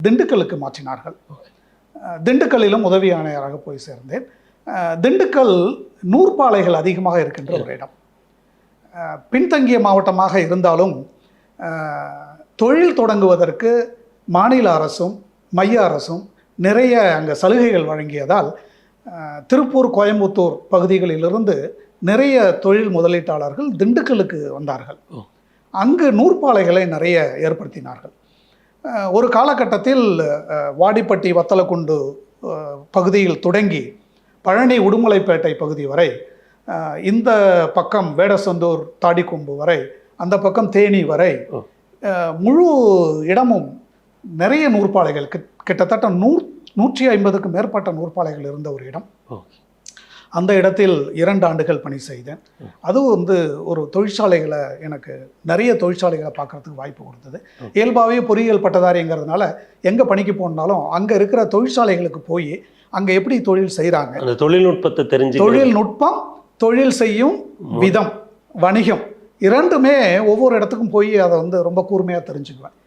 திண்டுக்கலுக்கு மாற்றினார்கள். திண்டுக்கல்லிலும் உதவி ஆணையராக போய் சேர்ந்தேன். திண்டுக்கல் நூற்பாலைகள் அதிகமாக இருக்கின்ற ஒரு இடம். பின்தங்கிய மாவட்டமாக இருந்தாலும் தொழில் தொடங்குவதற்கு மாநில அரசும் மைய அரசும் நிறைய அங்கே சலுகைகள் வழங்கியதால் திருப்பூர், கோயம்புத்தூர் பகுதிகளிலிருந்து நிறைய தொழில் முதலீட்டாளர்கள் திண்டுக்கலுக்கு வந்தார்கள். அங்கு நூற்பாலைகளை நிறைய ஏற்படுத்தினார்கள். ஒரு காலகட்டத்தில் வாடிப்பட்டி, வத்தலக்குண்டு பகுதியில் தொடங்கி பழனி, உடுமலைப்பேட்டை பகுதி வரை, இந்த பக்கம் வேடசந்தூர், தாடிக்கொம்பு வரை, அந்த பக்கம் தேனி வரை முழு இடமும் நிறைய நூற்பாலைகள், கிட்டத்தட்ட 150க்கும் மேற்பட்ட நூற்பாலைகள் இருந்த ஒரு இடம். அந்த இடத்தில் 2 ஆண்டுகள் பணி செய்தேன். அதுவும் ஒரு தொழிற்சாலைகளை, எனக்கு நிறைய தொழிற்சாலைகளை பார்க்குறதுக்கு வாய்ப்பு கொடுத்தது. இயல்பாகவே பொறியியல் பட்டதாரிங்கிறதுனால எங்கே பணிக்கு போனாலும் அங்கே இருக்கிற தொழிற்சாலைகளுக்கு போய் அங்கே எப்படி தொழில் செய்கிறாங்க, அந்த தொழில்நுட்பத்தை தெரிஞ்சு, தொழில்நுட்பம், தொழில் செய்யும் விதம், வணிகம் இரண்டுமே ஒவ்வொரு இடத்துக்கும் போய் அதை ரொம்ப கூர்மையாக தெரிஞ்சுக்குவேன்.